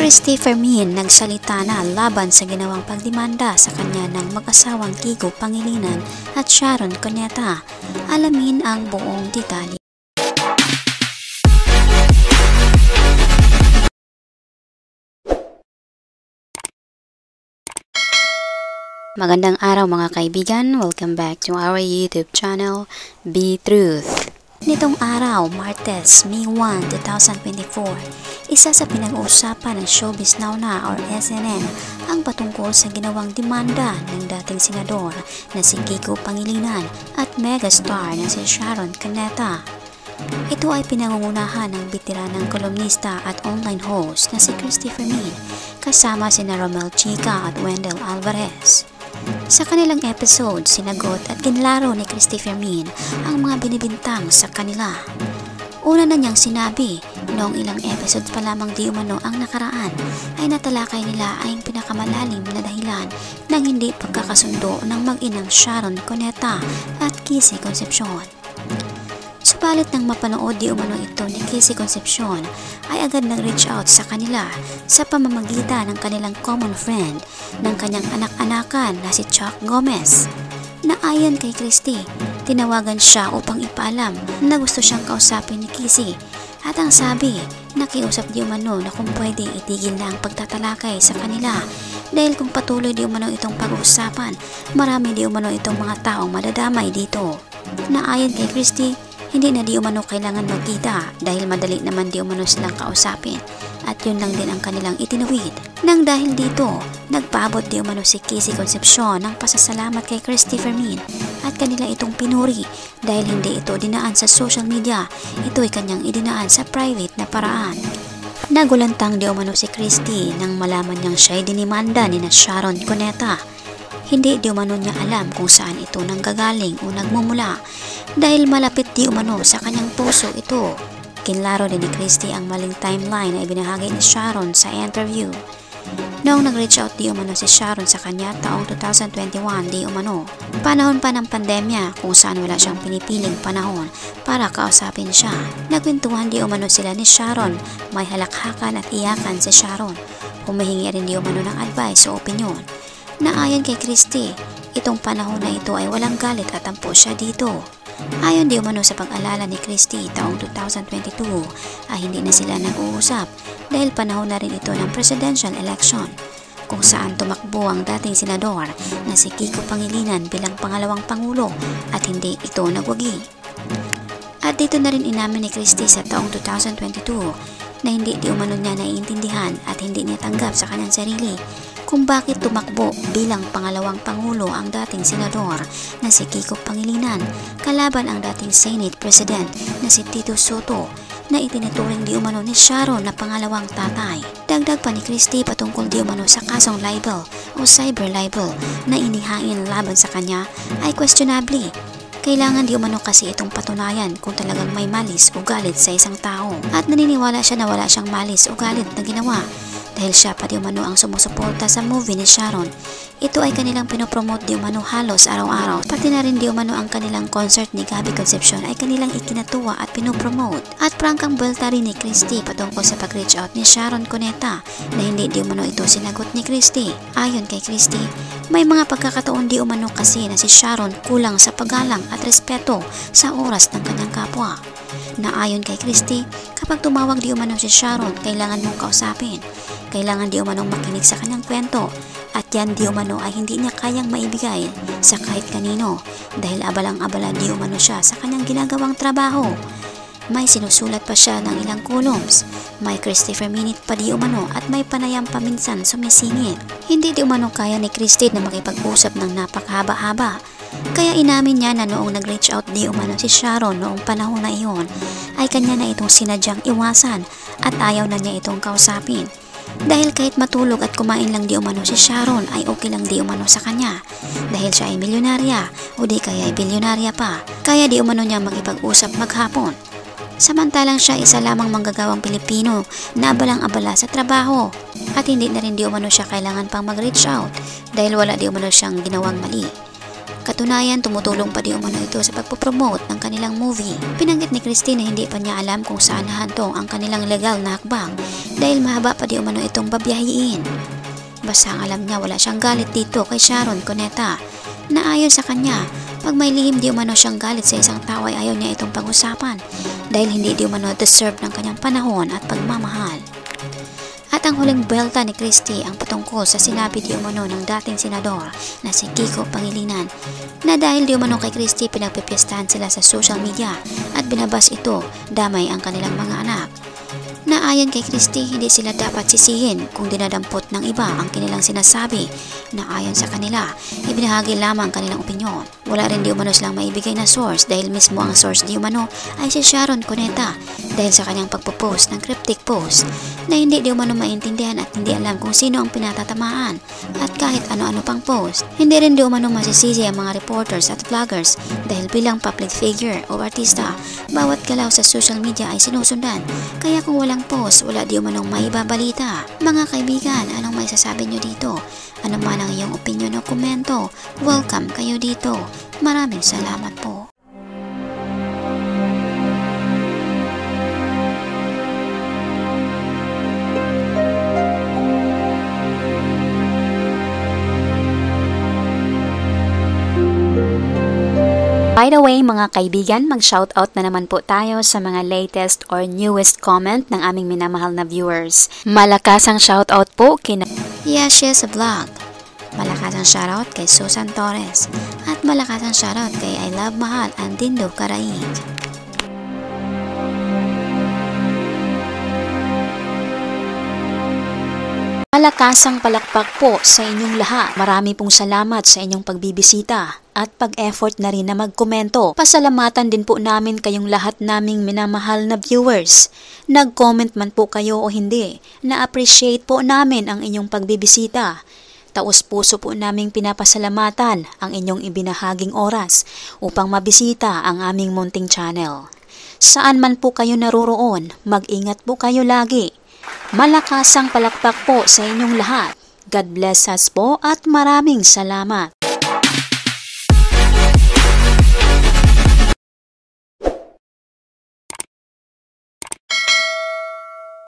Christy Fermin nagsalita na laban sa ginawang pagdemanda sa kanya ng mag-asawang Kiko Pangilinan at Sharon Cuneta. Alamin ang buong detalye. Magandang araw mga kaibigan, welcome back to our YouTube channel, Be Truth. Nitong araw, Martes, May 1, 2024, isa sa pinag-uusapan ng Showbiz Now na or SNN ang patungkol sa ginawang demanda ng dating senador na si Kiko Pangilinan at megastar na si Sharon Cuneta. Ito ay pinangungunahan ng bitiranang kolumnista at online host na si Christy Fermin kasama sina Romel Chica at Wendell Alvarez. Sa kanilang episode, sinagot at ginlaro ni Christy Fermin ang mga binibintang sa kanila. Una na niyang sinabi, noong ilang episodes pa lamang di umano ang nakaraan, ay natalakay nila ay pinakamalalim na dahilan ng hindi pagkakasundo ng mag-inang Sharon Cuneta at Kissy Concepcion. Subalit nang mapanood di umano ito ni Kissy Concepcion ay agad nag-reach out sa kanila sa pamamagitan ng kanilang common friend ng kanyang anak-anakan na si Chuck Gomez, na ayon kay Christy, tinawagan siya upang ipaalam na gusto siyang kausapin ni Kissy at ang sabi, nakiusap di umano na kung pwede itigil na ang pagtatalakay sa kanila dahil kung patuloy di umano itong pag-uusapan, marami di umano itong mga taong madadamay dito. Na ayon kay Christy, hindi na di umano kailangan magkita dahil madali naman di umano silang kausapin at yun lang din ang kanilang itinawid. Nang dahil dito, nagpaabot di umano si Kissy Concepcion ng pasasalamat kay Christy Fermin at kanila itong pinuri dahil hindi ito dinaan sa social media, ito ay kanyang idinaan sa private na paraan. Nagulantang di umano si Christy nang malaman niyang siya'y dinimanda ni na Sharon Cuneta. Hindi di umano niya alam kung saan ito nanggagaling o nagmumula dahil malapit di umano sa kanyang puso ito. Kinlaro din ni Christy ang maling timeline na ibinahagi ni Sharon sa interview. Noong nag-reach out di umano si Sharon sa kanya taong 2021 di umano, panahon pa ng pandemya kung saan wala siyang pinipiling panahon para kausapin siya. Nagkwentuhan di umano sila ni Sharon, may halakhakan at iyakan si Sharon. Humihingi rin di umano ng advice o opinyon. Na ayon kay Christy, itong panahon na ito ay walang galit at tampo siya dito. Ayon di umano sa pag-alala ni Christy, taong 2022 ay hindi na sila nag-uusap dahil panahon na rin ito ng presidential election kung saan tumakbo ang dating senador na si Kiko Pangilinan bilang pangalawang pangulo at hindi ito nagwagi. At dito na rin inamin ni Christy sa taong 2022 na hindi di umano niya naiintindihan at hindi niya tanggap sa kanyang sarili kung bakit tumakbo bilang pangalawang pangulo ang dating senador na si Kiko Pangilinan kalaban ang dating Senate President na si Tito Soto na itinuturing di umano ni Sharon na pangalawang tatay. Dagdag pa ni Christy patungkol di umano sa kasong libel o cyber libel na inihain laban sa kanya ay questionably. Kailangan di umano kasi itong patunayan kung talagang may malis o galit sa isang tao at naniniwala siya na wala siyang malis o galit na ginawa dahil siya pa di umano ang sumusuporta sa movie ni Sharon. Ito ay kanilang pinopromote di umano halos araw-araw. Pati na rin di umano ang kanilang concert ni Gabby Concepcion ay kanilang ikinatuwa at pinopromote. At prangkang buwelta rin ni Christy patungkol sa pag-reach out ni Sharon Cuneta na hindi di umano ito sinagot ni Christy. Ayon kay Christy, may mga pagkakataon di umano kasi na si Sharon kulang sa paggalang at respeto sa oras ng kanyang kapwa. Na ayon kay Christy, kapag tumawag di umano si Sharon, kailangan mong kausapin. Kailangan di umanong makinig sa kanyang kwento at yan di umano ay hindi niya kayang maibigay sa kahit kanino dahil abalang-abala di umano siya sa kanyang ginagawang trabaho. May sinusulat pa siya ng ilang columns, may Christy Fermin pa di umano at may panayam paminsan sumisingit. Hindi di umano kaya ni Christy na makipag-usap ng napakahaba-haba. Kaya inamin niya na noong nag-reach out di umano si Sharon noong panahon na iyon ay kanya na itong sinadyang iwasan at ayaw na niya itong kausapin. Dahil kahit matulog at kumain lang di umano si Sharon ay okay lang di umano sa kanya dahil siya ay milyonarya o di kaya ay bilyonarya pa, kaya di umano niya makipag-usap maghapon. Samantalang siya isa lamang manggagawang Pilipino na abalang-abala sa trabaho at hindi na rin di umano siya kailangan pang mag-reach out dahil wala di umano siyang ginawang mali. Katunayan, tumutulong pa di umano ito sa pagpopromote ng kanilang movie. Pinanggit ni Christy na hindi pa niya alam kung saan nahantong ang kanilang legal na hakbang dahil mahaba pa di umano itong babiyahiin. Basta ang alam niya, wala siyang galit dito kay Sharon Cuneta na ayon sa kanya, pag may lihim di umano siyang galit sa isang tao ay ayaw niya itong pag-usapan dahil hindi di umano deserve ng kanyang panahon at pagmamahal. At ang huling buwelta ni Christy ang patungkol sa sinabi di umano ng dating senador na si Kiko Pangilinan na dahil di umano kay Christy pinagpipiestahan sila sa social media at binabas ito damay ang kanilang mga anak. Na ayon kay Christy, hindi sila dapat sisihin kung dinadampot ng iba ang kanilang sinasabi na ayon sa kanila, ibinahagi lamang kanilang opinyon. Wala rin di umano silang maibigay na source dahil mismo ang source di umano ay si Sharon Cuneta dahil sa kanyang pagpo-post ng cryptic post na hindi di umano maintindihan at hindi alam kung sino ang pinatatamaan at kahit ano-ano pang post. Hindi rin di umano masisisi ang mga reporters at vloggers dahil bilang public figure o artista, bawat galaw sa social media ay sinusundan. Kaya kung walang post, wala di umanong maibabalita. Mga kaibigan, anong may sasabi nyo dito? Ano man ang iyong opinion o komento? Welcome kayo dito. Maraming salamat po. By the way mga kaibigan, mag-shoutout na naman po tayo sa mga latest or newest comment ng aming minamahal na viewers. Malakasang shoutout po kina Yashes Vlog, malakasang shoutout kay Susan Torres, at malakasang shoutout kay I Love Mahal Andindo Karaig. Malakasang palakpak po sa inyong lahat. Marami pong salamat sa inyong pagbibisita at pag-effort na rin na magkomento. Pasalamatan din po namin kayong lahat naming minamahal na viewers. Nag-comment man po kayo o hindi, na-appreciate po namin ang inyong pagbibisita. Taos puso po naming pinapasalamatan ang inyong ibinahaging oras upang mabisita ang aming munting channel. Saan man po kayo naroroon, mag-ingat po kayo lagi. Malakasang palakpak po sa inyong lahat. God bless us po at maraming salamat.